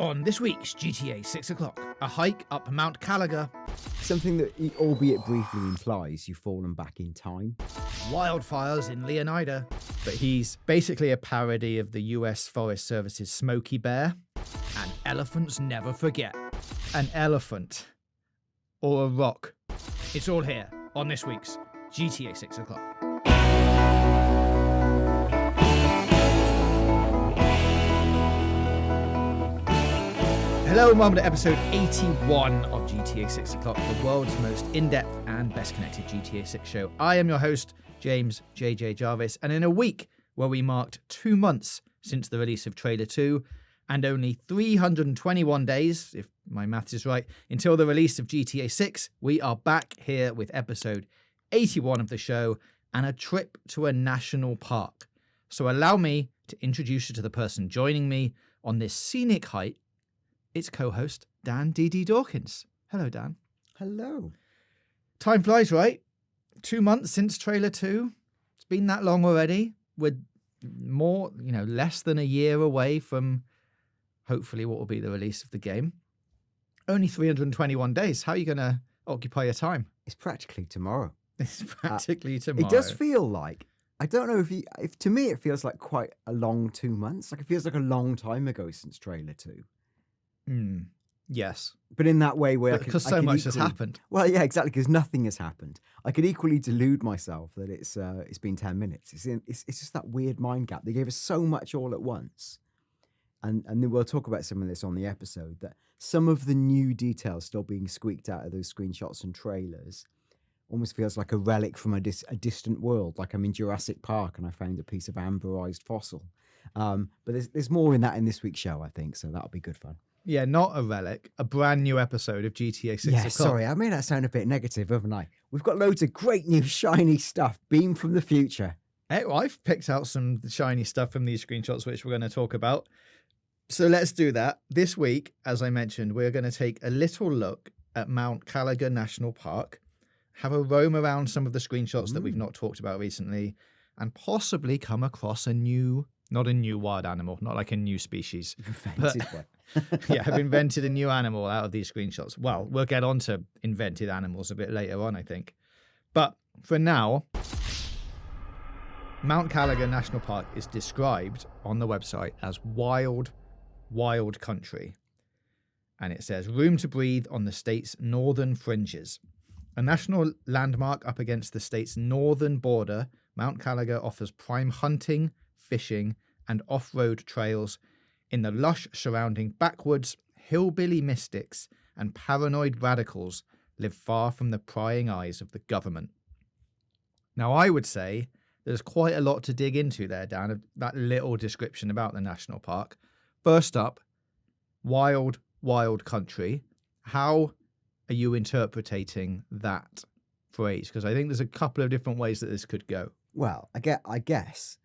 On this week's GTA 6 o'clock, a hike up Mount Kalaga, Something that, albeit briefly, implies you've fallen back in time. wildfires in Leonida, but he's basically a parody of the US Forest Service's Smokey Bear, and elephants never forget. An elephant. Or a rock. It's all here on this week's GTA 6 o'clock. Hello and welcome to episode 81 of GTA 6 o'clock, the world's most in-depth and best connected GTA 6 show. I am your host, James JJ Jarvis, and in a week where we marked 2 months since the release of Trailer 2 and only 321 days, if my maths is right, until the release of GTA 6, we are back here with episode 81 of the show and a trip to a national park. So allow me to introduce you to the person joining me on this scenic hike. It's co-host Dan D.D. Dawkins. Hello, Dan. Hello. Time flies, right? 2 months since Trailer 2. It's been that long already. We're less than a year away from hopefully what will be the release of the game. Only 321 days. How are you going to occupy your time? It's practically tomorrow. It's practically tomorrow. It does feel like, I don't know if to me it feels like quite a long 2 months. Like it feels like a long time ago since Trailer 2. Yes. But in that way where because so much has happened. Well, yeah, exactly, because nothing has happened. I could equally delude myself that it's been 10 minutes. It's just that weird mind gap. They gave us so much all at once. And then we'll talk about some of this on the episode, that some of the new details still being squeaked out of those screenshots and trailers almost feels like a relic from a distant world, like I'm in Jurassic Park and I found a piece of amberized fossil. But there's more in this week's show, I think, so that'll be good fun. Yeah, not a relic, a brand new episode of GTA 6 o'clock. Sorry, I made that sound a bit negative, haven't I? We've got loads of great new shiny stuff, beamed from the future. Hey, well, I've picked out some shiny stuff from these screenshots, which we're going to talk about. So let's do that. This week, as I mentioned, we're going to take a little look at Mount Kalaga National Park, have a roam around some of the screenshots that we've not talked about recently, and possibly come across not a new wild animal, not like a new species. Yeah, I've invented a new animal out of these screenshots. Well, we'll get on to invented animals a bit later on, I think. But for now, Mount Kalaga National Park is described on the website as wild country. And it says, room to breathe on the state's northern fringes. A national landmark up against the state's northern border, Mount Kalaga offers prime hunting, fishing, and off-road trails in the lush surrounding backwoods. Hillbilly mystics and paranoid radicals live far from the prying eyes of the government. Now, I would say there's quite a lot to dig into there, Dan, of that little description about the national park. First up, wild country. How are you interpreting that phrase? Because I think there's a couple of different ways that this could go. Well, I guess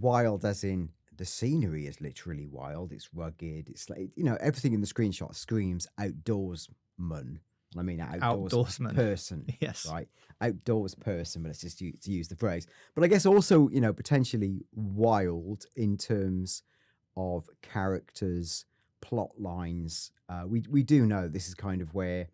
wild as in the scenery is literally wild. It's rugged. It's like, everything in the screenshot screams outdoorsman. I mean, outdoorsman person. Yes. Right. Outdoors person, but let's just to use the phrase. But I guess also, potentially wild in terms of characters, plot lines. We do know this is kind of where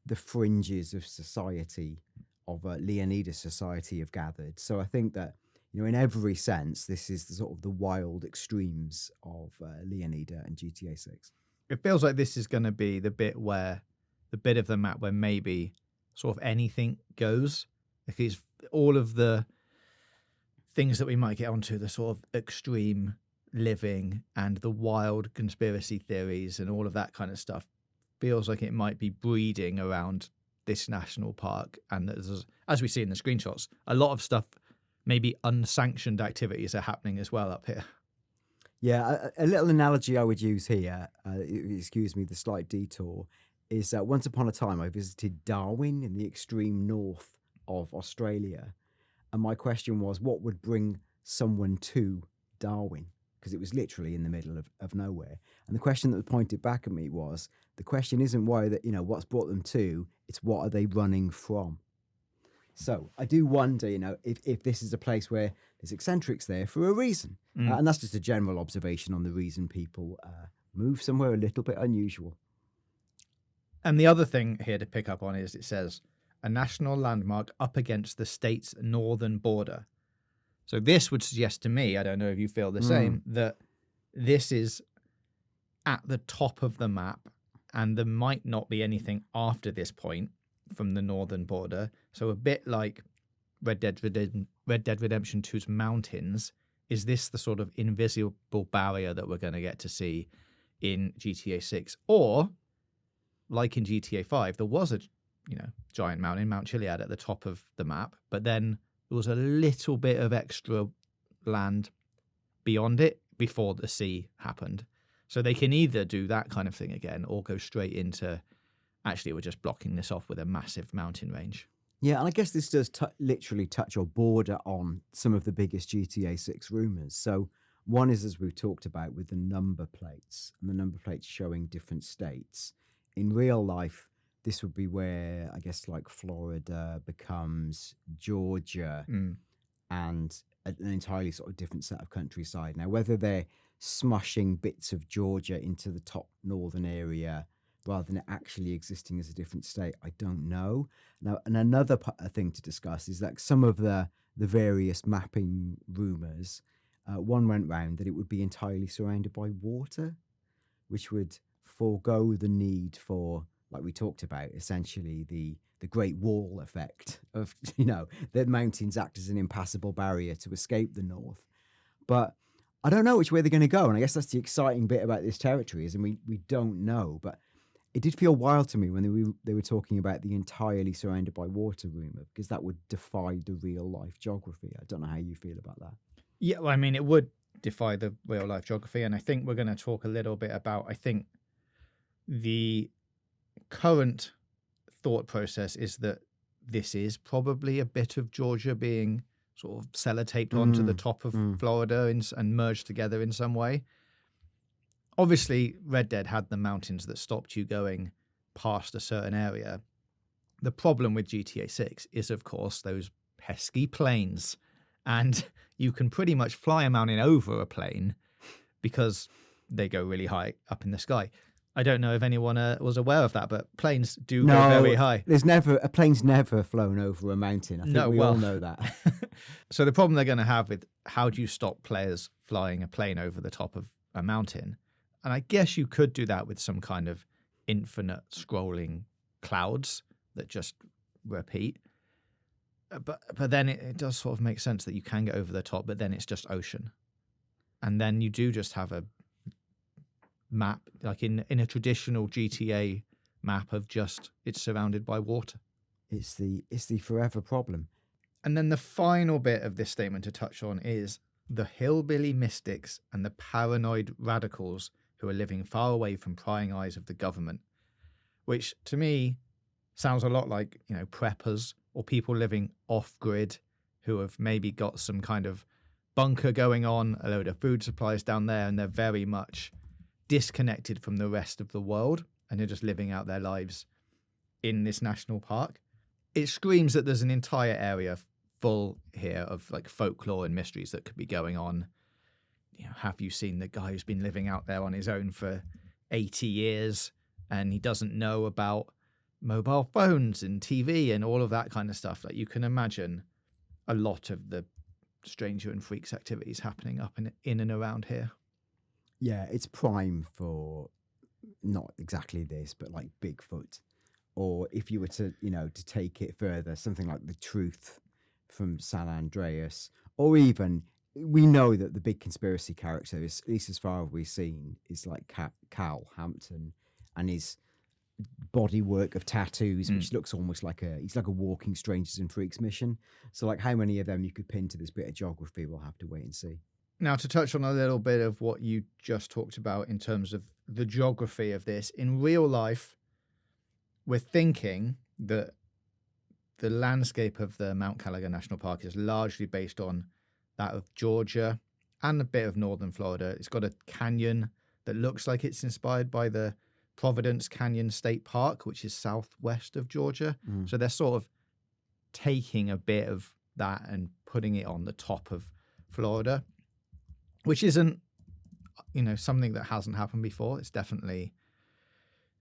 the fringes of society, of Leonida society, have gathered. So I think that, in every sense, this is the wild extremes of Leonida and GTA 6. It feels like this is going to be the bit of the map where maybe sort of anything goes. Like it's all of the things that we might get onto, the sort of extreme living and the wild conspiracy theories and all of that kind of stuff, feels like it might be breeding around this national park. And as we see in the screenshots, a lot of stuff, maybe unsanctioned activities, are happening as well up here. Yeah, a little analogy I would use here, excuse me, the slight detour, is that once upon a time I visited Darwin in the extreme north of Australia. And my question was, what would bring someone to Darwin? Because it was literally in the middle of nowhere. And the question that was pointed back at me was, the question isn't what's brought them to, it's what are they running from? So I do wonder, if this is a place where there's eccentrics there for a reason. And that's just a general observation on the reason people move somewhere a little bit unusual. And the other thing here to pick up on is it says a national landmark up against the state's northern border. So this would suggest to me, I don't know if you feel the same, that this is at the top of the map and there might not be anything after this point from the northern border. So a bit like Red Dead Redemption 2's mountains, is this the sort of invisible barrier that we're going to get to see in GTA 6? Or, like in GTA 5, there was a giant mountain, Mount Chiliad, at the top of the map, but then there was a little bit of extra land beyond it before the sea happened. So they can either do that kind of thing again or go straight into, actually, we're just blocking this off with a massive mountain range. Yeah, and I guess this does literally touch or border on some of the biggest GTA 6 rumours. So one is, as we've talked about, with the number plates, and the number plates showing different states. In real life, this would be where, I guess, like Florida becomes Georgia and an entirely sort of different set of countryside. Now, whether they're smushing bits of Georgia into the top northern area rather than it actually existing as a different state, I don't know. Now, and another thing to discuss is that some of the various mapping rumours, one went round that it would be entirely surrounded by water, which would forego the need for, like we talked about, essentially the Great Wall effect of, the mountains act as an impassable barrier to escape the north. But I don't know which way they're going to go. And I guess that's the exciting bit about this territory, is we don't know. But it did feel wild to me when they were talking about the entirely surrounded by water rumor, because that would defy the real life geography. I don't know how you feel about that. Yeah, well, I mean, it would defy the real life geography. And I think we're going to talk a little bit about, I think the current thought process is that this is probably a bit of Georgia being sort of sellotaped onto the top of Florida and merged together in some way. Obviously, Red Dead had the mountains that stopped you going past a certain area. The problem with GTA 6 is, of course, those pesky planes. And you can pretty much fly a mountain over a plane because they go really high up in the sky. I don't know if anyone was aware of that, but planes do go very high. A plane's never flown over a mountain. I think we all know that. So the problem they're going to have with how do you stop players flying a plane over the top of a mountain? And I guess you could do that with some kind of infinite scrolling clouds that just repeat. But then it does sort of make sense that you can get over the top, but then it's just ocean. And then you do just have a map, like in a traditional GTA map of just, it's surrounded by water. It's the forever problem. And then the final bit of this statement to touch on is the hillbilly mystics and the paranoid radicals who are living far away from prying eyes of the government, which to me sounds a lot like, preppers or people living off-grid who have maybe got some kind of bunker going on, a load of food supplies down there, and they're very much disconnected from the rest of the world, and they're just living out their lives in this national park. It screams that there's an entire area full here of like folklore and mysteries that could be going on. Have you seen the guy who's been living out there on his own for 80 years and he doesn't know about mobile phones and TV and all of that kind of stuff? Like, you can imagine a lot of the stranger and freaks activities happening up in and around here. Yeah, it's prime for not exactly this, but like Bigfoot. Or if you were to, to take it further, something like the Truth from San Andreas. Or even, we know that the big conspiracy character, at least as far as we've seen, is like Cal Hampton and his bodywork of tattoos, which looks almost like he's like a walking Strangers and Freaks mission. So like how many of them you could pin to this bit of geography, we'll have to wait and see. Now, to touch on a little bit of what you just talked about in terms of the geography of this, in real life, we're thinking that the landscape of the Mount Kalaga National Park is largely based on that of Georgia and a bit of northern Florida. It's got a canyon that looks like it's inspired by the Providence Canyon State Park, which is southwest of Georgia. So they're sort of taking a bit of that and putting it on the top of Florida, which isn't something that hasn't happened before. It's definitely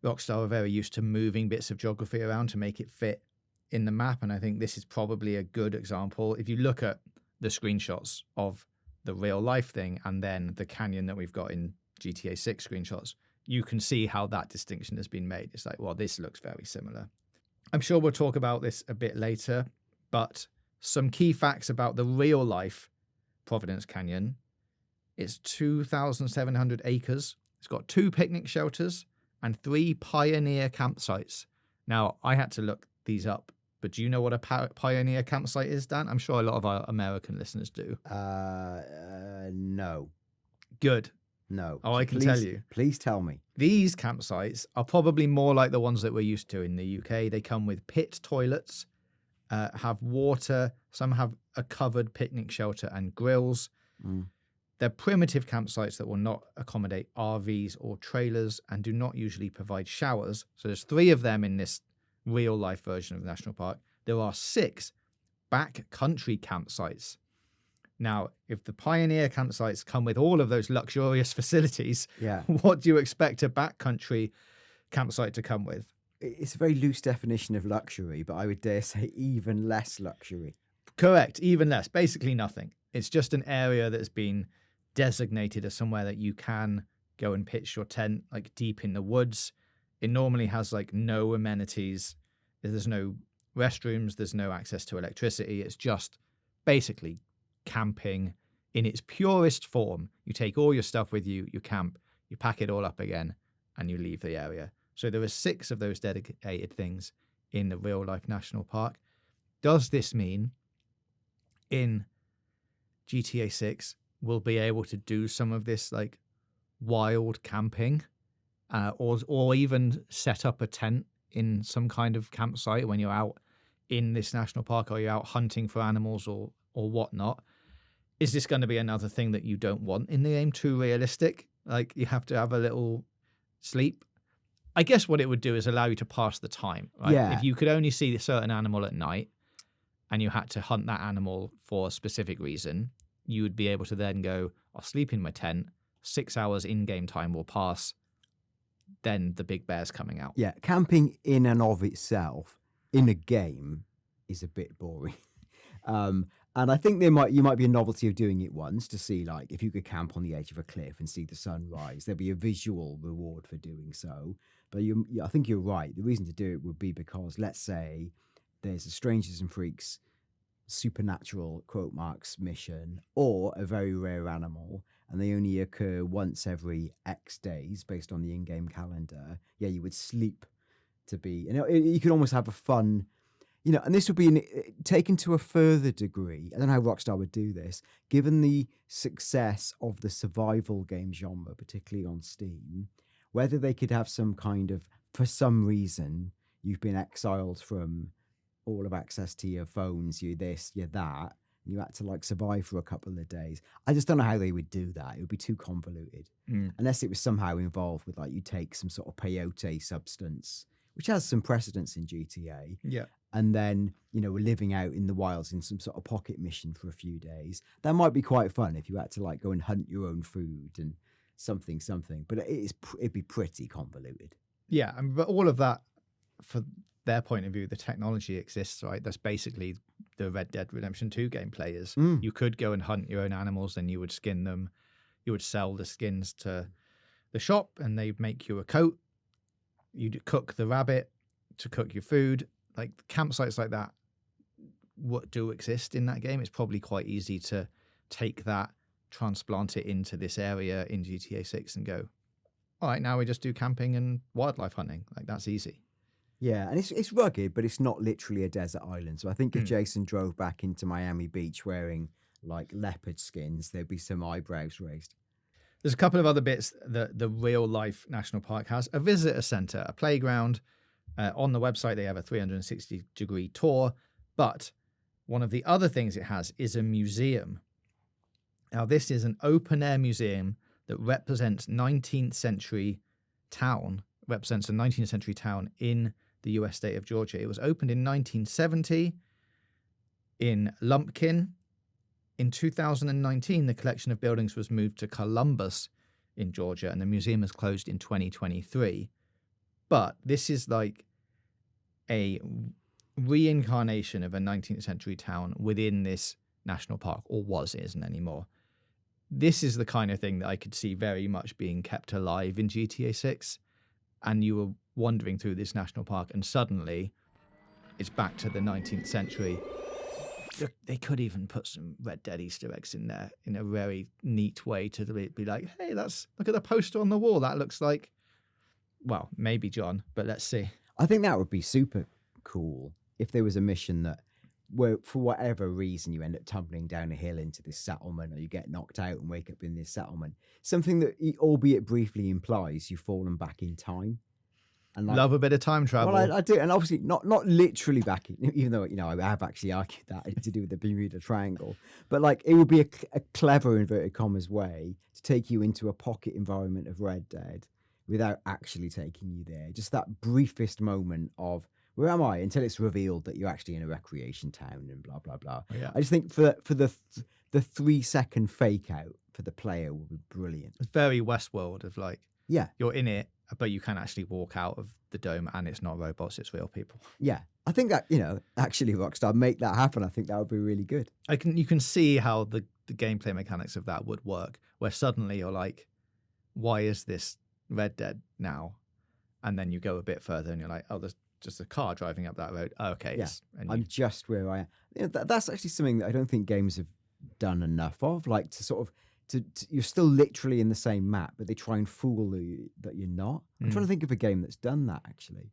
Rockstar are very used to moving bits of geography around to make it fit in the map. And I think this is probably a good example. If you look at the screenshots of the real life thing and then the canyon that we've got in GTA 6 screenshots, you can see how that distinction has been made. It's like, well, this looks very similar. I'm sure we'll talk about this a bit later, but some key facts about the real life Providence Canyon. It's 2,700 acres. It's got 2 picnic shelters and 3 pioneer campsites. Now, I had to look these up, but do you know what a pioneer campsite is, Dan? I'm sure a lot of our American listeners do. No. Good. No. Oh, I can tell you. Please tell me. These campsites are probably more like the ones that we're used to in the UK. They come with pit toilets, have water, some have a covered picnic shelter and grills. They're primitive campsites that will not accommodate RVs or trailers and do not usually provide showers. So there's 3 of them in this real life version of the national park. There are 6 backcountry campsites. Now, if the pioneer campsites come with all of those luxurious facilities, what do you expect a backcountry campsite to come with? It's a very loose definition of luxury, but I would dare say even less luxury. Correct, even less. Basically nothing. It's just an area that's been designated as somewhere that you can go and pitch your tent, like deep in the woods. It normally has like no amenities. There's no restrooms. There's no access to electricity. It's just basically camping in its purest form. You take all your stuff with you, you camp, you pack it all up again, and you leave the area. So there are 6 of those dedicated things in the real life national park. Does this mean in GTA 6 we'll be able to do some of this like wild camping, or even set up a tent in some kind of campsite when you're out in this national park, or you're out hunting for animals or whatnot? Is this going to be another thing that you don't want in the game? Too realistic? Like you have to have a little sleep? I guess what it would do is allow you to pass the time, right? Yeah. If you could only see a certain animal at night and you had to hunt that animal for a specific reason, you would be able to then go, I'll sleep in my tent, 6 hours in-game time will pass, then the big bear's coming out. Yeah, camping in and of itself in a game is a bit boring. And I think you might be a novelty of doing it once to see, like, if you could camp on the edge of a cliff and see the sunrise, there'd be a visual reward for doing so. But I think you're right. The reason to do it would be because, let's say, there's a Strangers and Freaks supernatural quote marks mission or a very rare animal, and they only occur once every X days based on the in-game calendar. Yeah, you would sleep to be, and you could almost have a fun, and this would be taken to a further degree. I don't know how Rockstar would do this, given the success of the survival game genre, particularly on Steam, whether they could have some kind of, for some reason, you've been exiled from all of access to your phones, you're this, you're that, and you had to like survive for a couple of days. I just don't know how they would do that. It would be too convoluted. Unless it was somehow involved with like you take some sort of peyote substance, which has some precedence in GTA. Yeah. And then, we're living out in the wilds in some sort of pocket mission for a few days. That might be quite fun if you had to like go and hunt your own food and something. But it'd be pretty convoluted. Yeah, but all of that, for their point of view, the technology exists, right? That's basically the Red Dead Redemption 2 gameplay is. You could go and hunt your own animals, and you would skin them. You would sell the skins to the shop, and they'd make you a coat. You'd cook the rabbit to cook your food. Like campsites like that, what do exist in that game? It's probably quite easy to take that, transplant it into this area in GTA 6 and go, all right, now we just do camping and wildlife hunting. Like that's easy. Yeah, and it's rugged, but it's not literally a desert island. So I think if Jason drove back into Miami Beach wearing like leopard skins, there'd be some eyebrows raised. There's a couple of other bits that the real life national park has. A visitor center, a playground. On the website, they have a 360-degree tour. But one of the other things it has is a museum. Now, this is an open-air museum that represents a 19th century town in the US state of Georgia. It was opened in 1970 in Lumpkin. In 2019, the collection of buildings was moved to Columbus in Georgia, and the museum has closed in 2023. But this is like a reincarnation of a 19th century town within this national park, or was, it isn't anymore. This is the kind of thing that I could see very much being kept alive in GTA 6. And you were wandering through this national park and suddenly it's back to the 19th century. Look, they could even put some Red Dead Easter eggs in there in a very neat way to be like, hey, look at the poster on the wall. That looks like, well, maybe John, but let's see. I think that would be super cool if there was a mission that, where for whatever reason you end up tumbling down a hill into this settlement, or you get knocked out and wake up in this settlement. Something that, albeit briefly, implies you've fallen back in time. And Love a bit of time travel. Well, I do, and obviously not literally back in, even though I have actually argued that to do with the Bermuda Triangle. But like, it would be a clever inverted commas way to take you into a pocket environment of Red Dead without actually taking you there. Just that briefest moment of, where am I? Until it's revealed that you're actually in a recreation town and blah, blah, blah. Yeah. I just think for the 3-second fake out for the player would be brilliant. It's very Westworld of like, yeah, you're in it, but you can actually walk out of the dome and it's not robots, it's real people. Yeah. I think that, actually Rockstar, make that happen. I think that would be really good. You can see how the gameplay mechanics of that would work, where suddenly you're like, why is this Red Dead now? And then you go a bit further and you're like, oh, there's just a car driving up that road. Oh, okay. Yeah, I'm just where I am. That's actually something that I don't think games have done enough of. Like to sort of, you're still literally in the same map, but they try and fool you that you're not. I'm trying to think of a game that's done that actually.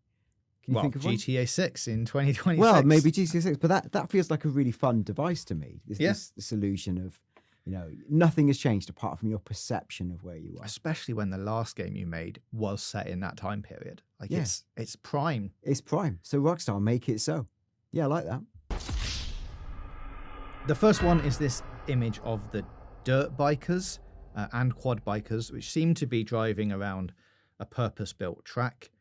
Can you think of GTA 6 in 2026? Well, maybe GTA 6, but that feels like a really fun device to me. This illusion of, nothing has changed apart from your perception of where you are. Especially when the last game you made was set in that time period. Like it's prime. It's prime. So Rockstar, make it so. Yeah, I like that. The first one is this image of the dirt bikers and quad bikers, which seem to be driving around a purpose-built track.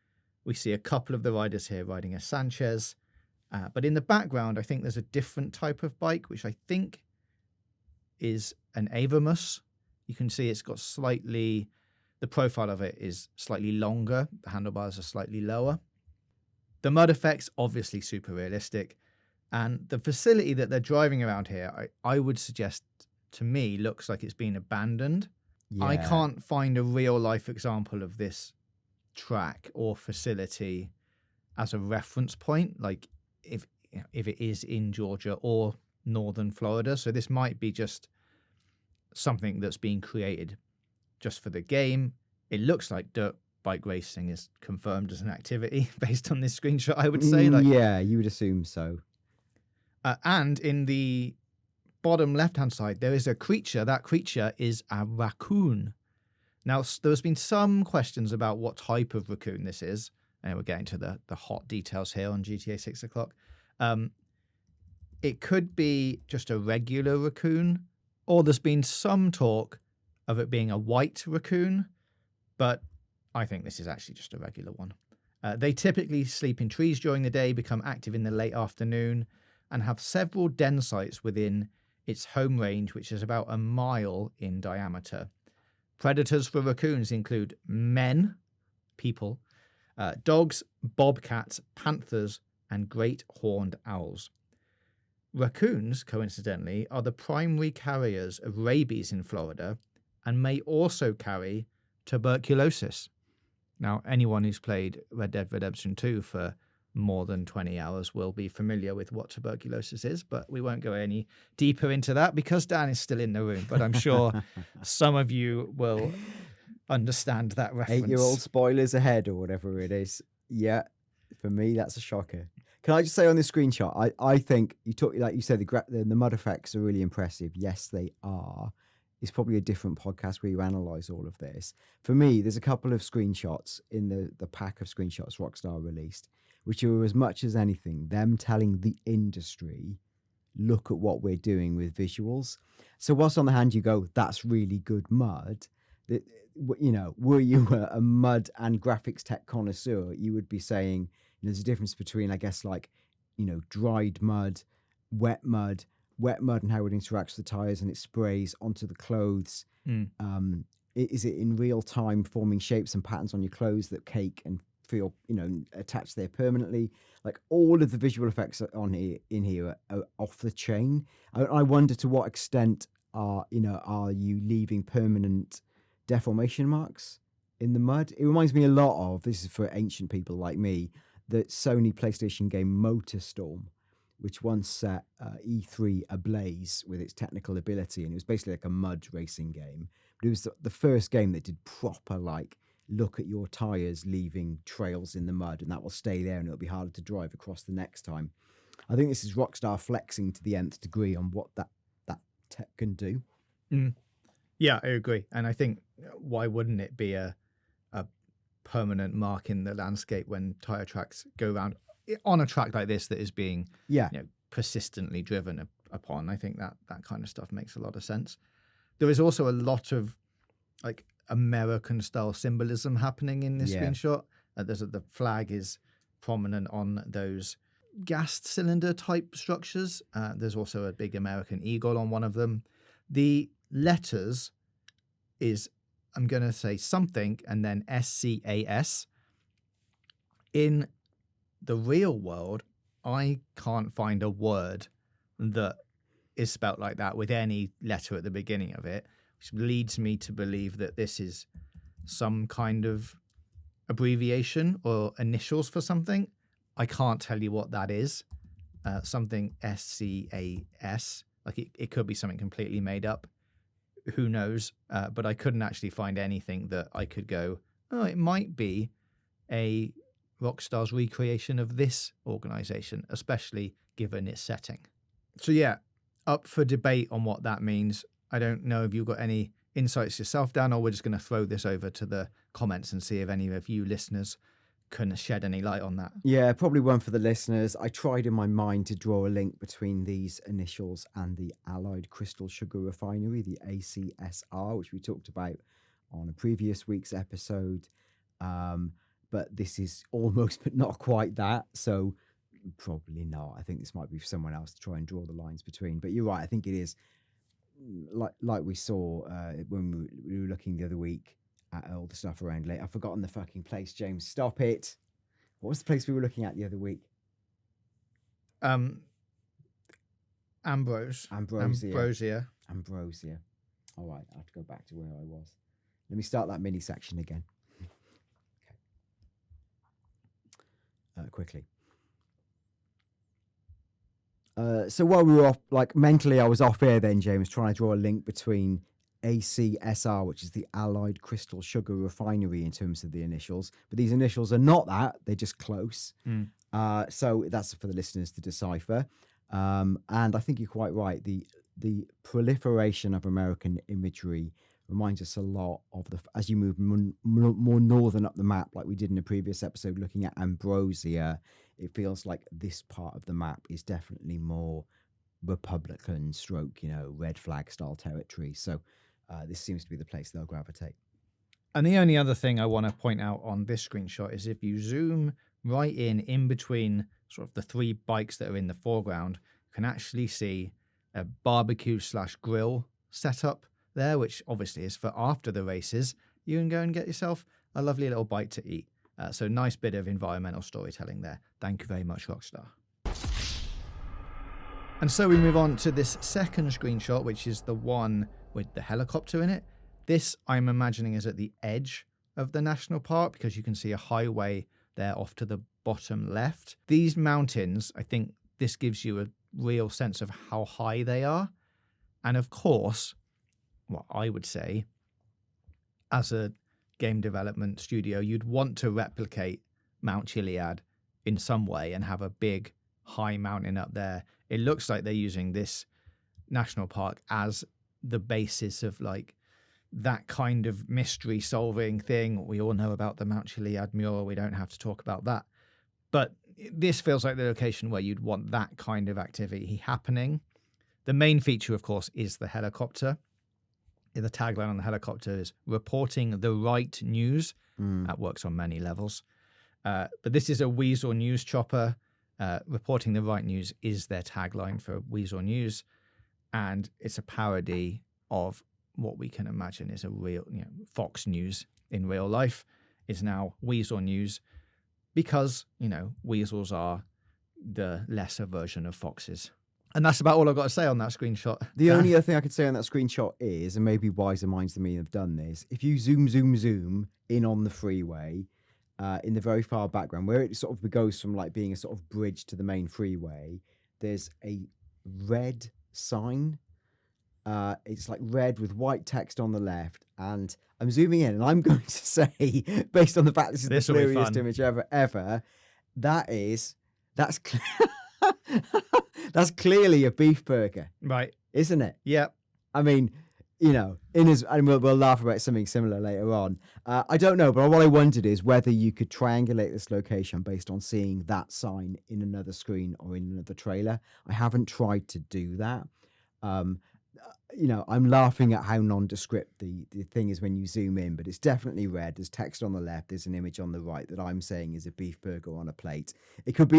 We see a couple of the riders here riding a Sanchez. But in the background, I think there's a different type of bike, which I think is an Avamus. You can see it's got the profile of it is slightly longer. The handlebars are slightly lower. The mud effects, obviously super realistic. And the facility that they're driving around here, I would suggest, to me, looks like it's been abandoned. Yeah. I can't find a real life example of this track or facility as a reference point, like if it is in Georgia or northern Florida. So this might be just something that's being created just for the game. It looks like dirt bike racing is confirmed as an activity based on this screenshot, I would say. Yeah, you would assume so. And in the bottom left-hand side, there is a creature. That creature is a raccoon. Now, there's been some questions about what type of raccoon this is. And we're getting to the hot details here on GTA 6 o'clock. It could be just a regular raccoon, or there's been some talk of it being a white raccoon, but I think this is actually just a regular one. They typically sleep in trees during the day, become active in the late afternoon, and have several den sites within its home range, which is about a mile in diameter. Predators for raccoons include people, dogs, bobcats, panthers, and great horned owls. Raccoons, coincidentally, are the primary carriers of rabies in Florida and may also carry tuberculosis. Now, anyone who's played Red Dead Redemption 2 for more than 20 hours will be familiar with what tuberculosis is, but we won't go any deeper into that because Dan is still in the room, but I'm sure some of you will understand that reference. 8-year-old spoilers ahead or whatever it is. Yeah, for me, that's a shocker. Can I just say on this screenshot, I think like you said, the mud effects are really impressive. Yes, they are. It's probably a different podcast where you analyze all of this. For me, there's a couple of screenshots in the pack of screenshots Rockstar released, which are, as much as anything, them telling the industry, look at what we're doing with visuals. So whilst on the hand you go, that's really good mud, were you a mud and graphics tech connoisseur, you would be saying, there's a difference between, I guess, like, dried mud, wet mud and how it interacts with the tires and it sprays onto the clothes. is it in real time forming shapes and patterns on your clothes that cake and feel, attached there permanently? Like all of the visual effects in here are off the chain. I wonder to what extent are you leaving permanent deformation marks in the mud? It reminds me a lot of, this is for ancient people like me, the Sony PlayStation game MotorStorm, which once set E3 ablaze with its technical ability, and it was basically like a mud racing game. But it was the first game that did proper, like, look at your tires leaving trails in the mud, and that will stay there, and it'll be harder to drive across the next time. I think this is Rockstar flexing to the nth degree on what that tech can do. Yeah, I agree. And I think, why wouldn't it be a permanent mark in the landscape when tire tracks go around on a track like this that is being persistently driven upon? I think that kind of stuff makes a lot of sense. There is also a lot of like American style symbolism happening in this screenshot. The flag is prominent on those gas cylinder type structures. There's also a big American eagle on one of them. The letters is, I'm going to say something and then SCAS. In the real world, I can't find a word that is spelt like that with any letter at the beginning of it, which leads me to believe that this is some kind of abbreviation or initials for something. I can't tell you what that is. Something SCAS, like it could be something completely made up. Who knows? But I couldn't actually find anything that I could go, oh, it might be a Rockstar's recreation of this organization, especially given its setting. So yeah, up for debate on what that means. I don't know if you've got any insights yourself, Dan, or we're just going to throw this over to the comments and see if any of you listeners can shed any light on that. Yeah, probably one for the listeners. I tried in my mind to draw a link between these initials and the Allied Crystal Sugar Refinery, the ACSR, which we talked about on a previous week's episode. But this is almost, but not quite that. So probably not. I think this might be for someone else to try and draw the lines between. But you're right. I think it is like we saw when we were looking the other week at all the stuff around late. I've forgotten the fucking place, James. Stop it. What was the place we were looking at the other week? Ambrosia. All right, I have to go back to where I was. Let me start that mini section again. Quickly. So while we were off, like mentally, I was off air then, James, trying to draw a link between ACSR, which is the Allied Crystal Sugar Refinery in terms of the initials. But these initials are not that, they're just close. So that's for the listeners to decipher. And I think you're quite right. The proliferation of American imagery reminds us a lot of as you move more northern up the map, like we did in a previous episode looking at Ambrosia, it feels like this part of the map is definitely more Republican stroke, red flag style territory. So this seems to be the place they'll gravitate. And the only other thing I want to point out on this screenshot is if you zoom right in between sort of the three bikes that are in the foreground, you can actually see a barbecue/grill setup there, which obviously is for after the races. You can go and get yourself a lovely little bite to eat. So nice bit of environmental storytelling there. Thank you very much, Rockstar. And so we move on to this second screenshot, which is the one with the helicopter in it. This, I'm imagining, is at the edge of the national park because you can see a highway there off to the bottom left. These mountains, I think this gives you a real sense of how high they are. And of course, what I would say, as a game development studio, you'd want to replicate Mount Chiliad in some way and have a big high mountain up there. It looks like they're using this national park as the basis of like that kind of mystery solving thing. We all know about the Mount Chiliad mural. We don't have to talk about that. But this feels like the location where you'd want that kind of activity happening. The main feature, of course, is the helicopter. The tagline on the helicopter is reporting the right news. That works on many levels. But this is a Weasel News chopper. Reporting the right news is their tagline for Weasel News. And it's a parody of what we can imagine is a real, Fox News in real life is now weasel news because, weasels are the lesser version of foxes. And that's about all I've got to say on that screenshot. The only other thing I could say on that screenshot is, and maybe wiser minds than me have done this, if you zoom in on the freeway, in the very far background, where it sort of goes from like being a sort of bridge to the main freeway, there's a red sign. It's like red with white text on the left, and I'm zooming in, and I'm going to say, based on the fact this is the clearest image ever, that's that's clearly a beef burger, right? Isn't it? Yeah. I mean, and we'll laugh about something similar later on. I don't know, but what I wondered is whether you could triangulate this location based on seeing that sign in another screen or in another trailer. I haven't tried to do that. I'm laughing at how nondescript the thing is when you zoom in, but it's definitely red. There's text on the left. There's an image on the right that I'm saying is a beef burger on a plate. It could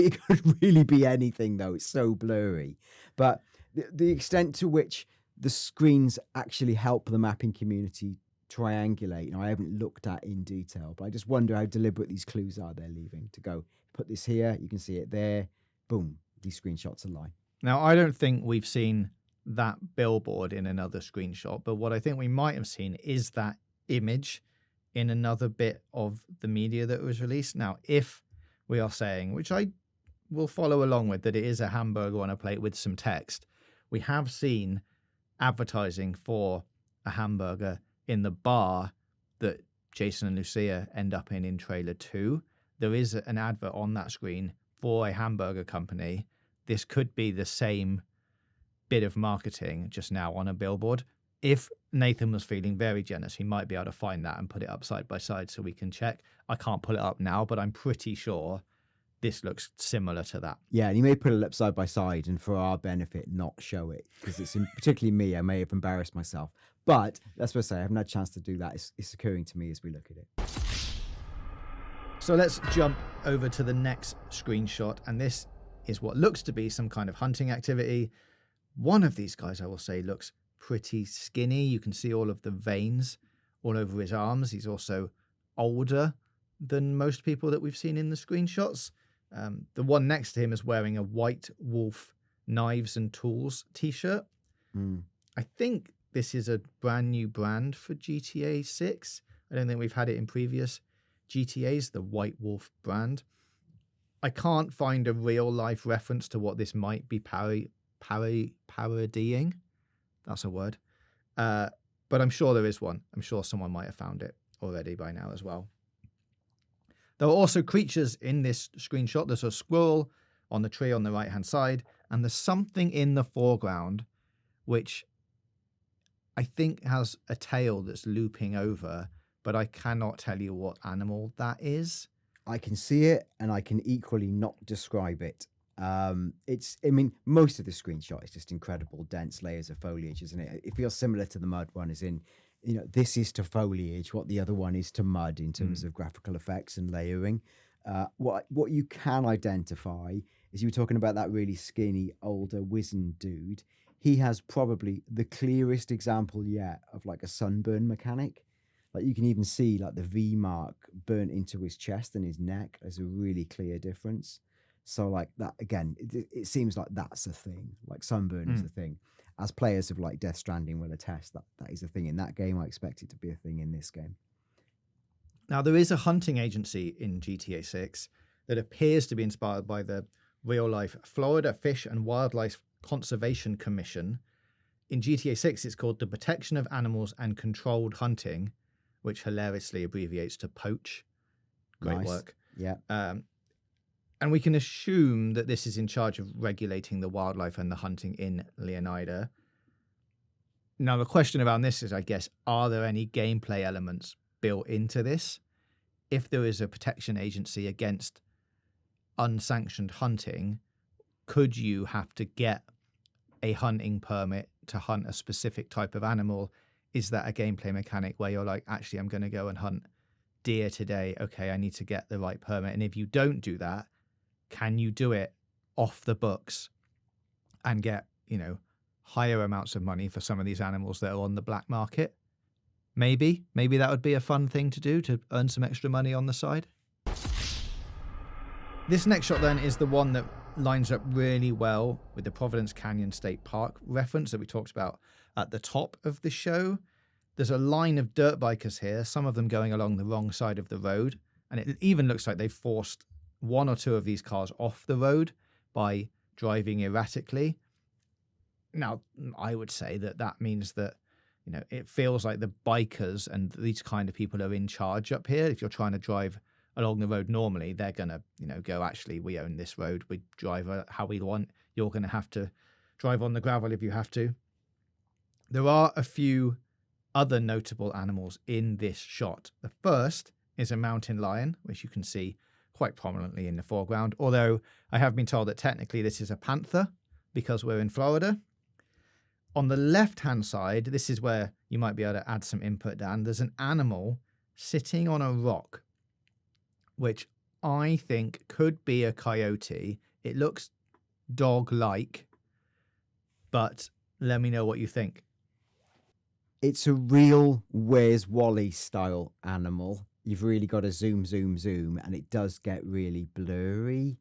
really be anything though. It's so blurry. But the extent to which the screens actually help the mapping community triangulate, I haven't looked at in detail, but I just wonder how deliberate these clues are they're leaving to go, put this here, you can see it there, boom, these screenshots align. Now, I don't think we've seen that billboard in another screenshot, but what I think we might have seen is that image in another bit of the media that was released. Now, if we are saying, which I will follow along with, that it is a hamburger on a plate with some text, we have seen advertising for a hamburger in the bar that Jason and Lucia end up in trailer 2. There is an advert on that screen for a hamburger company. This could be the same bit of marketing just now on a billboard. If Nathan was feeling very generous, he might be able to find that and put it up side by side so we can check. I can't pull it up now, but I'm pretty sure this looks similar to that. Yeah, and you may put it up side by side and for our benefit not show it, because it's particularly me, I may have embarrassed myself. But that's what I say, I haven't had a chance to do that. It's occurring to me as we look at it. So let's jump over to the next screenshot, and this is what looks to be some kind of hunting activity. One of these guys, I will say, looks pretty skinny. You can see all of the veins all over his arms. He's also older than most people that we've seen in the screenshots. The one next to him is wearing a White Wolf Knives and Tools t-shirt. I think this is a brand new brand for GTA 6. I don't think we've had it in previous GTAs, the White Wolf brand. I can't find a real life reference to what this might be parodying. That's a word. But I'm sure there is one. I'm sure someone might have found it already by now as well. There are also creatures in this screenshot. There's a squirrel on the tree on the right-hand side, and there's something in the foreground which I think has a tail that's looping over, but I cannot tell you what animal that is. I can see it, and I can equally not describe it. Most of the screenshot is just incredible, dense layers of foliage, isn't it? It feels similar to the mud one, as in, this is to foliage what the other one is to mud in terms of graphical effects and layering. What you can identify is, you were talking about that really skinny, older, wizened dude. He has probably the clearest example yet of like a sunburn mechanic. Like you can even see like the V mark burnt into his chest and his neck. There's a really clear difference. So like that, again, it seems like that's a thing. Like sunburn is a thing. As players of like Death Stranding will attest, that is a thing in that game. I expect it to be a thing in this game. Now, there is a hunting agency in GTA 6 that appears to be inspired by the real-life Florida Fish and Wildlife Conservation Commission. In GTA 6, it's called the Protection of Animals and Controlled Hunting, which hilariously abbreviates to POACH. Great work. Yeah. And we can assume that this is in charge of regulating the wildlife and the hunting in Leonida. Now, the question around this is, I guess, are there any gameplay elements built into this? If there is a protection agency against unsanctioned hunting, could you have to get a hunting permit to hunt a specific type of animal? Is that a gameplay mechanic where you're like, actually, I'm going to go and hunt deer today. Okay, I need to get the right permit. And if you don't do that, can you do it off the books and get, higher amounts of money for some of these animals that are on the black market. Maybe that would be a fun thing to do, to earn some extra money on the side. This next shot then is the one that lines up really well with the Providence Canyon State Park reference that we talked about at the top of the show. There's a line of dirt bikers here, some of them going along the wrong side of the road, and it even looks like they've forced one or two of these cars off the road by driving erratically. Now, I would say that means that, you know, it feels like the bikers and these kind of people are in charge up here. If you're trying to drive along the road normally, they're going to, you know, go, actually, we own this road. We drive how we want. You're going to have to drive on the gravel if you have to. There are a few other notable animals in this shot. The first is a mountain lion, which you can see quite prominently in the foreground, although I have been told that technically this is a panther because we're in Florida. On the left-hand side, this is where you might be able to add some input, Dan. There's an animal sitting on a rock, which I think could be a coyote. It looks dog-like, but let me know what you think. It's a real Where's Wally style animal. You've really got to zoom, and it does get really blurry.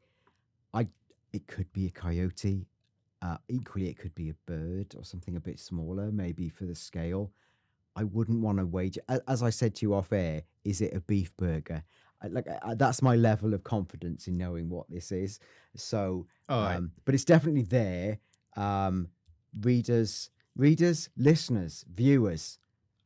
It could be a coyote. Equally, it could be a bird or something a bit smaller, maybe for the scale. I wouldn't want to wager. As I said to you off air, is it a beef burger? That's my level of confidence in knowing what this is. So, right. But it's definitely there. Readers, listeners, viewers,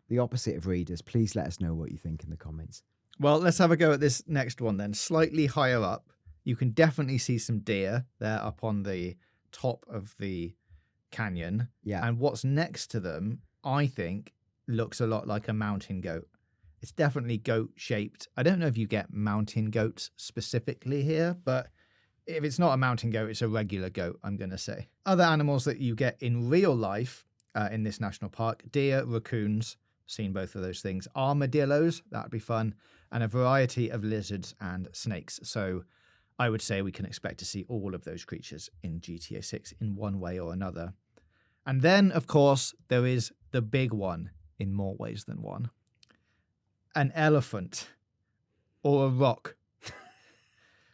the opposite of readers, please let us know what you think in the comments. Well, let's have a go at this next one then. Slightly higher up, you can definitely see some deer there up on the top of the canyon. Yeah. And what's next to them, I think, looks a lot like a mountain goat. It's definitely goat-shaped. I don't know if you get mountain goats specifically here, but if it's not a mountain goat, it's a regular goat, I'm going to say. Other animals that you get in real life in this national park, deer, raccoons, seen both of those things, armadillos, that would be fun, and a variety of lizards and snakes. So I would say we can expect to see all of those creatures in GTA 6 in one way or another. And then, of course, there is the big one in more ways than one. An elephant or a rock,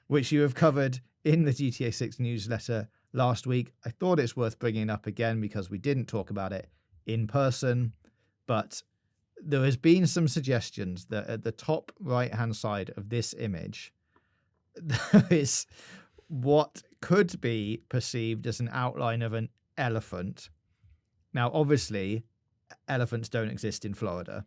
which you have covered in the GTA 6 newsletter last week. I thought it's worth bringing up again because we didn't talk about it in person, but there has been some suggestions that at the top right-hand side of this image, there is what could be perceived as an outline of an elephant. Now, obviously, elephants don't exist in Florida.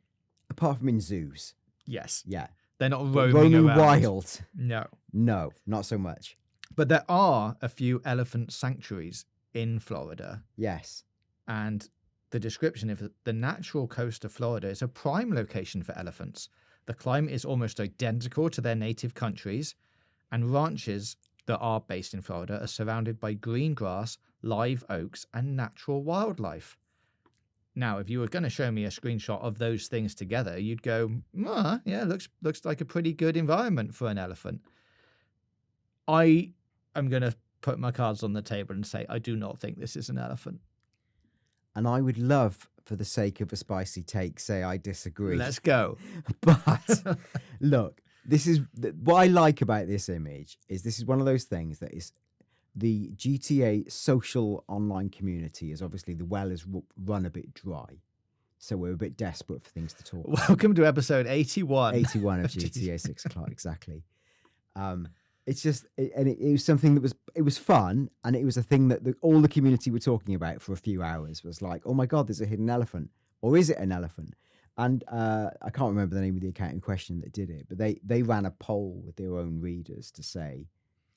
Apart from in zoos. Yes. Yeah. They're not roaming around. wild. No. No, not so much. But there are a few elephant sanctuaries in Florida. Yes. And the description of the natural coast of Florida is a prime location for elephants. The climate is almost identical to their native countries, and ranches that are based in Florida are surrounded by green grass, live oaks, and natural wildlife. Now, if you were going to show me a screenshot of those things together, you'd go, yeah, looks like a pretty good environment for an elephant. I am going to put my cards on the table and say I do not think this is an elephant. And I would love, for the sake of a spicy take, say I disagree. Let's go. But look, this is what I like about this image is this is one of those things that is the GTA social online community is obviously the well is run a bit dry. So we're a bit desperate for things to talk about. Welcome to episode 81. 81 of GTA 6 Clark, exactly. It's just, it was something that was fun, and it was a thing that all the community were talking about for a few hours. Was like, oh my God, there's a hidden elephant, or is it an elephant? And I can't remember the name of the account in question that did it, but they ran a poll with their own readers to say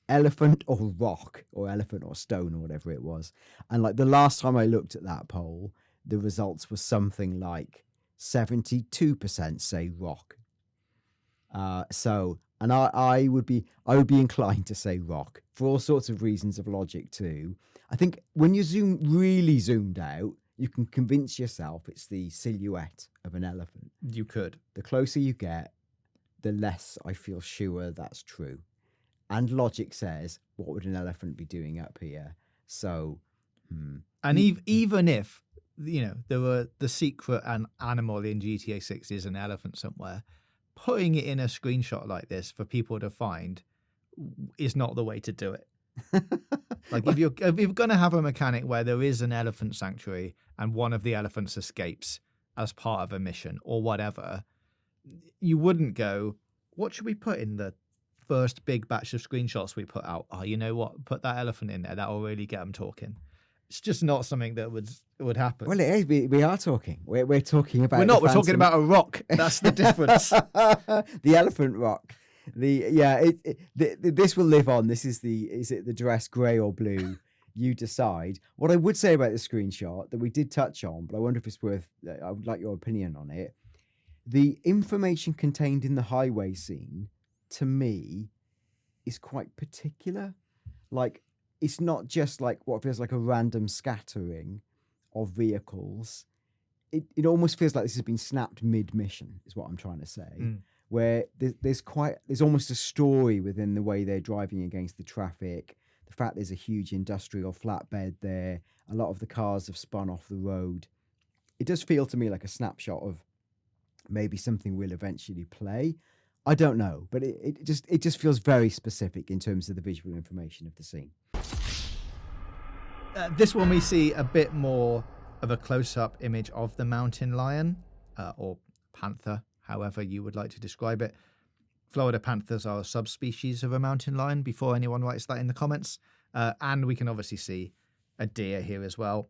elephant or rock, or elephant or stone, or whatever it was. And like the last time I looked at that poll, the results were something like 72% say rock. And I would be inclined to say rock for all sorts of reasons of logic too. I think when you really zoomed out, you can convince yourself it's the silhouette of an elephant. You could. The closer you get, the less I feel sure that's true. And logic says, what would an elephant be doing up here? So And even if, there were the secret animal in GTA 6 is an elephant somewhere, putting it in a screenshot like this for people to find is not the way to do it. Like if you're going to have a mechanic where there is an elephant sanctuary and one of the elephants escapes as part of a mission or whatever, you wouldn't go, what should we put in the first big batch of screenshots we put out? Oh, you know what? Put that elephant in there. That will really get them talking. It's just not something that would happen. Well, it is. We are talking. We're talking about. We're not. We're talking about a rock. That's the difference. The elephant rock. This will live on. This is the dress grey or blue? You decide. What I would say about the screenshot that we did touch on, but I wonder if it's worth. I would like your opinion on it. The information contained in the highway scene, to me, is quite particular. Like, it's not just like what feels like a random scattering of vehicles. It almost feels like this has been snapped mid-mission, is what I'm trying to say. Where there's almost a story within the way they're driving against the traffic. The fact there's a huge industrial flatbed there. A lot of the cars have spun off the road. It does feel to me like a snapshot of maybe something we'll eventually play. I don't know, but it just feels very specific in terms of the visual information of the scene. This one we see a bit more of a close-up image of the mountain lion or panther, however you would like to describe it. Florida panthers are a subspecies of a mountain lion, before anyone writes that in the comments. And we can obviously see a deer here as well.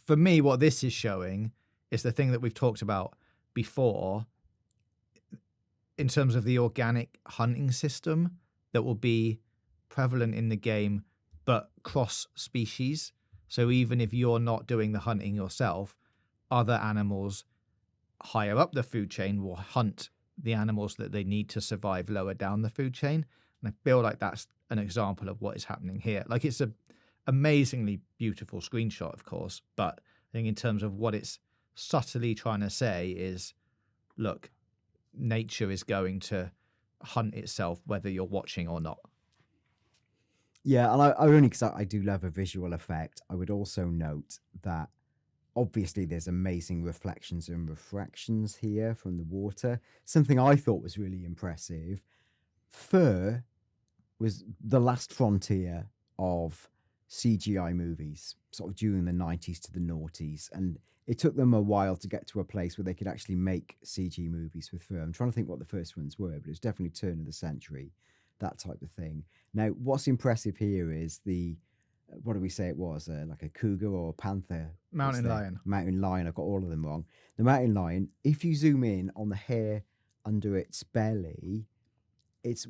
For me, what this is showing is the thing that we've talked about before in terms of the organic hunting system that will be prevalent in the game, but cross-species. So even if you're not doing the hunting yourself, other animals higher up the food chain will hunt the animals that they need to survive lower down the food chain. And I feel like that's an example of what is happening here. Like, it's a amazingly beautiful screenshot, of course, but I think in terms of what it's subtly trying to say is, look, nature is going to hunt itself whether you're watching or not. Yeah, and I only because I do love a visual effect. I would also note that obviously there's amazing reflections and refractions here from the water. Something I thought was really impressive. Fur was the last frontier of CGI movies, sort of during the 90s to the noughties, and it took them a while to get to a place where they could actually make CG movies with fur. I'm trying to think what the first ones were, but it was definitely turn of the century, that type of thing. Now, what's impressive here is what do we say it was? Like a cougar or a panther? Mountain lion. Mountain lion. I've got all of them wrong. The mountain lion, if you zoom in on the hair under its belly, it's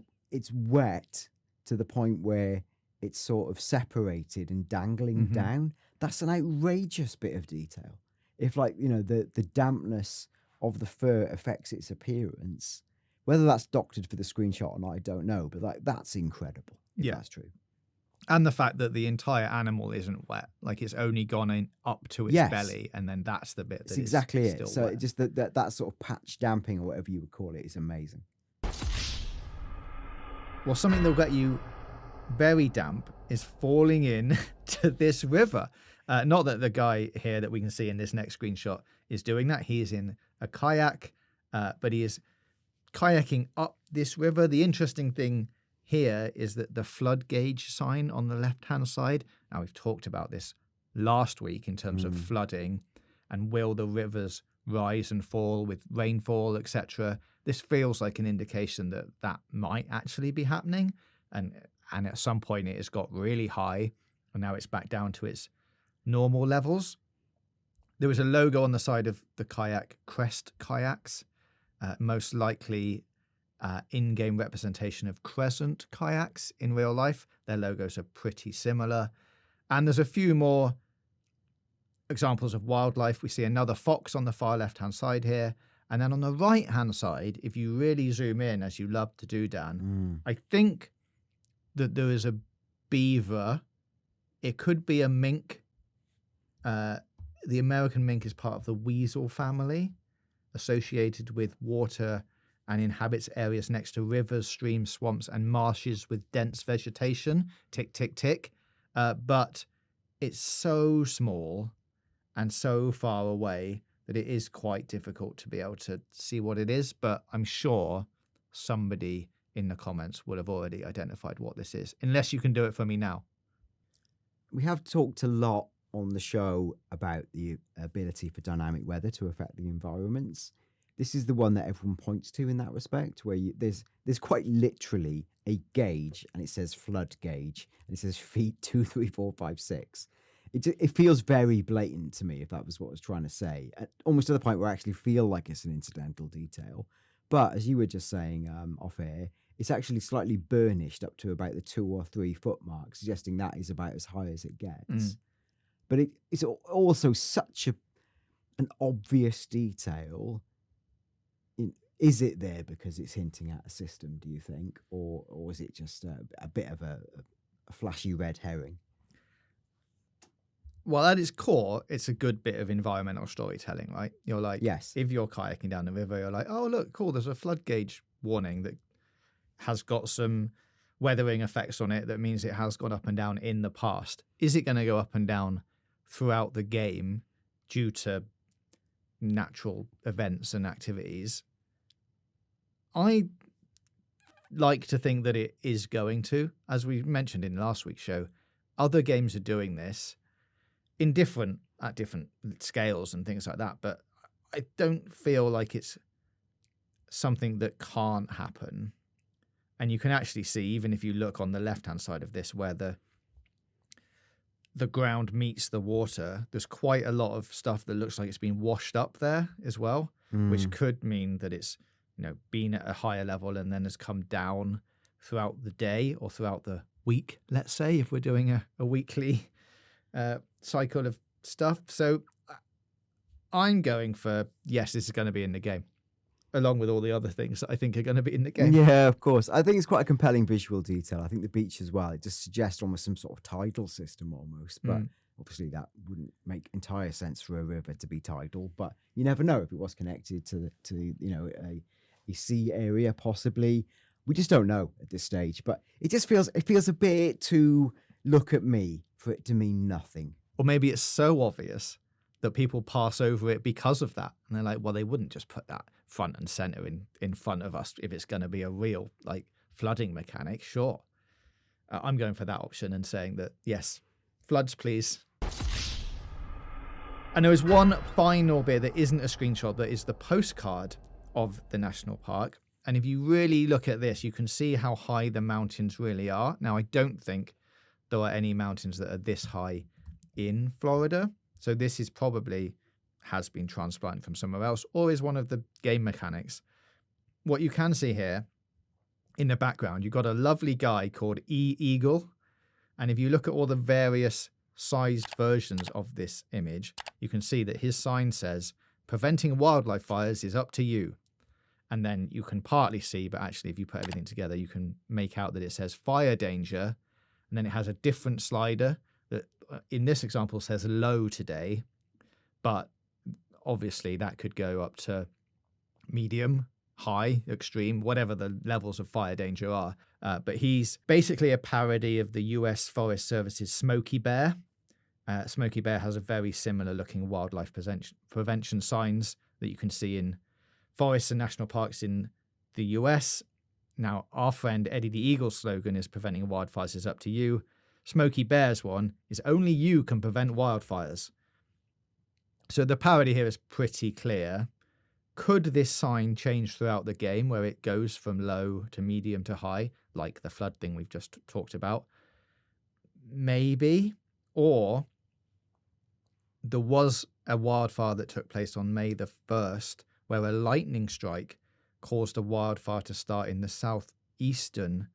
wet to the point where it's sort of separated and dangling down. That's an outrageous bit of detail. If, like, the dampness of the fur affects its appearance, whether that's doctored for the screenshot or not, I don't know, but that's incredible. If that's true. And the fact that the entire animal isn't wet, like it's only gone in up to its belly, and then that's the bit that's exactly still it. So wet. it just that sort of patch damping or whatever you would call it is amazing. Well, something that'll get you very damp is falling in to this river. Not that the guy here that we can see in this next screenshot is doing that. He is in a kayak, but he is kayaking up this river. The interesting thing here is that the flood gauge sign on the left-hand side, now we've talked about this last week in terms of flooding and will the rivers rise and fall with rainfall, etc. This feels like an indication that that might actually be happening. And at some point it has got really high and now it's back down to its normal levels. There was a logo on the side of the kayak, Crest Kayaks, most likely in-game representation of Crescent kayaks in real life. Their logos are pretty similar. And there's a few more examples of wildlife. We see another fox on the far left-hand side here. And then on the right-hand side, if you really zoom in, as you love to do, Dan, I think that there is a beaver. It could be a mink. The American mink is part of the weasel family, associated with water and inhabits areas next to rivers, streams, swamps, and marshes with dense vegetation. Tick, tick, tick. But it's so small and so far away that it is quite difficult to be able to see what it is. But I'm sure somebody in the comments will have already identified what this is, unless you can do it for me now. We have talked a lot on the show about the ability for dynamic weather to affect the environments. This is the one that everyone points to in that respect, where there's quite literally a gauge, and it says flood gauge, and it says feet 2, 3, 4, 5, 6. It feels very blatant to me, if that was what I was trying to say, almost to the point where I actually feel like it's an incidental detail. But as you were just saying off air, it's actually slightly burnished up to about the 2 or 3 foot mark, suggesting that is about as high as it gets. But it's also such an obvious detail. Is it there because it's hinting at a system, do you think? Or is it just a bit of a flashy red herring? Well, at its core, it's a good bit of environmental storytelling, right? You're like, yes, if you're kayaking down the river, you're like, oh, look, cool, there's a flood gauge warning that has got some weathering effects on it that means it has gone up and down in the past. Is it going to go up and down throughout the game due to natural events and activities? I like to think that it is going to. As we mentioned in last week's show, other games are doing this at different scales and things like that, but I don't feel like it's something that can't happen. And you can actually see, even if you look on the left-hand side of this, where the ground meets the water, there's quite a lot of stuff that looks like it's been washed up there as well, which could mean that it's, been at a higher level and then has come down throughout the day or throughout the week, let's say, if we're doing a weekly cycle of stuff. So I'm going for, yes, this is going to be in the game, along with all the other things that I think are going to be in the game. Yeah, of course. I think it's quite a compelling visual detail. I think the beach as well, it just suggests almost some sort of tidal system almost, but obviously that wouldn't make entire sense for a river to be tidal, but you never know if it was connected to a sea area possibly. We just don't know at this stage, but it feels a bit too look at me for it to mean nothing. Or maybe it's so obvious that people pass over it because of that. And they're like, well, they wouldn't just put that front and center in front of us if it's going to be a real flooding mechanic. Sure. I'm going for that option and saying that, yes, floods, please. And there is one final bit that isn't a screenshot, that is the postcard of the national park. And if you really look at this, you can see how high the mountains really are. Now, I don't think there are any mountains that are this high in Florida. So this is probably has been transplanted from somewhere else or is one of the game mechanics. What you can see here in the background, you've got a lovely guy called E-Eagle. And if you look at all the various sized versions of this image, you can see that his sign says, "Preventing wildlife fires is up to you." And then you can partly see, but actually if you put everything together, you can make out that it says fire danger. And then it has a different slider that in this example says low today, but obviously that could go up to medium, high, extreme, whatever the levels of fire danger are. But he's basically a parody of the US Forest Service's Smokey Bear. Smokey Bear has a very similar looking wildlife prevention signs that you can see in forests and national parks in the US. Now, our friend Eddie the Eagle's slogan is "Preventing wildfires is up to you." Smokey Bear's one is "Only you can prevent wildfires." So the parody here is pretty clear. Could this sign change throughout the game where it goes from low to medium to high, like the flood thing we've just talked about? Maybe. Or there was a wildfire that took place on May the 1st where a lightning strike caused a wildfire to start in the southeastern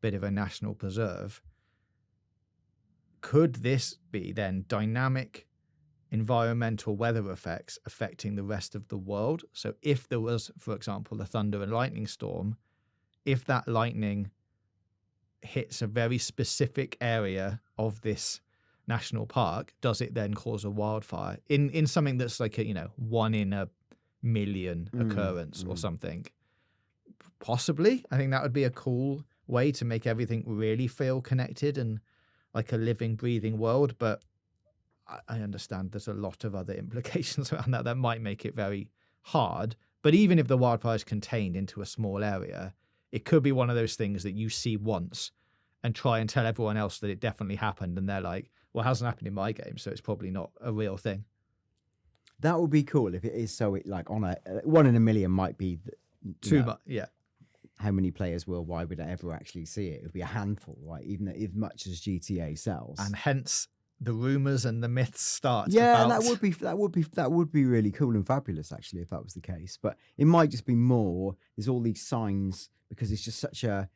bit of a national preserve. Could this be then dynamic environmental weather effects affecting the rest of the world? So if there was, for example, a thunder and lightning storm, if that lightning hits a very specific area of this national park, does it then cause a wildfire in something that's like a 1 in a million occurrence or something? Possibly. I think that would be a cool way to make everything really feel connected and like a living, breathing world. But I understand there's a lot of other implications around that might make it very hard. But even if the wildfire is contained into a small area, it could be one of those things that you see once and try and tell everyone else that it definitely happened. And they're like, well, it hasn't happened in my game, so it's probably not a real thing. That would be cool if it is. So it like on a 1 in a million might be Too much. Yeah. How many players worldwide would ever actually see it? It would be a handful, right? Even as much as GTA sells. And hence the rumors and the myths start. Yeah, and that would be really cool and fabulous actually if that was the case. But it might just be more. There's all these signs because it's just such a,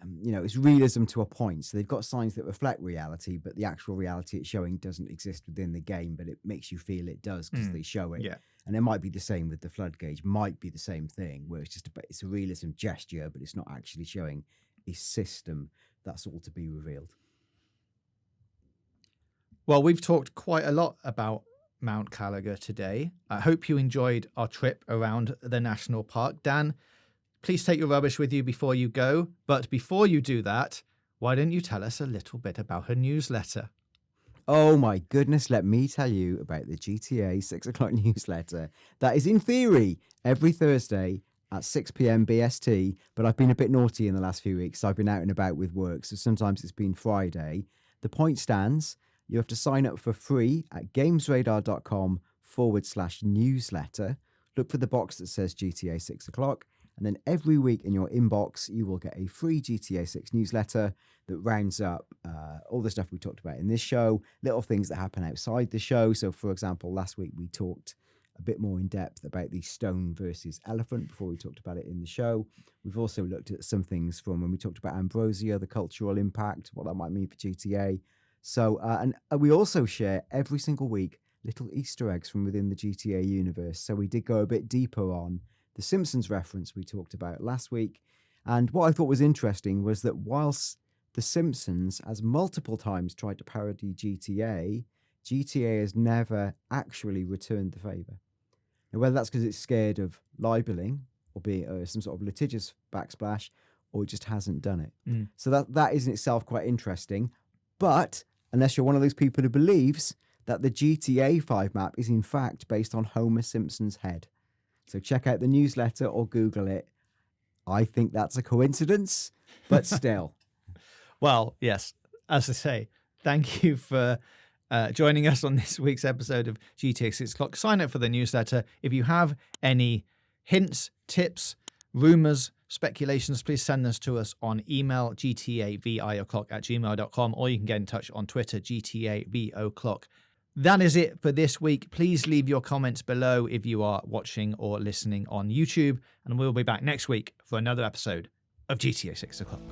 it's realism to a point. So they've got signs that reflect reality, but the actual reality it's showing doesn't exist within the game. But it makes you feel it does because they show it. Yeah. And it might be the same with the flood gauge. Might be the same thing where it's a realism gesture, but it's not actually showing a system. That's all to be revealed. Well, we've talked quite a lot about Mount Kalaga today. I hope you enjoyed our trip around the national park. Dan, please take your rubbish with you before you go. But before you do that, why don't you tell us a little bit about her newsletter? Oh my goodness, let me tell you about the GTA 6 o'clock newsletter. That is in theory every Thursday at 6 p.m. BST, but I've been a bit naughty in the last few weeks. So I've been out and about with work, so sometimes it's been Friday. The point stands. You have to sign up for free at gamesradar.com/newsletter. Look for the box that says GTA 6 o'clock. And then every week in your inbox, you will get a free GTA 6 newsletter that rounds up all the stuff we talked about in this show, little things that happen outside the show. So, for example, last week we talked a bit more in depth about the stone versus elephant before we talked about it in the show. We've also looked at some things from when we talked about Ambrosia, the cultural impact, what that might mean for GTA. So, and we also share every single week little Easter eggs from within the GTA universe. So we did go a bit deeper on the Simpsons reference we talked about last week. And what I thought was interesting was that whilst the Simpsons has multiple times tried to parody GTA, GTA has never actually returned the favour. Now, whether that's because it's scared of libeling or being some sort of litigious backsplash, or it just hasn't done it. So that is in itself quite interesting. But unless you're one of those people who believes that the GTA 5 map is in fact based on Homer Simpson's head. So check out the newsletter or Google it. I think that's a coincidence, but still. Well, yes, as I say, thank you for joining us on this week's episode of GTA 6 o'clock. Sign up for the newsletter. If you have any hints, tips, rumors, speculations, please send this to us on email, gtavioclock@gmail.com, or you can get in touch on Twitter, gtavoclock. That is it for this week. Please leave your comments below if you are watching or listening on YouTube, and we'll be back next week for another episode of GTA 6 o'clock.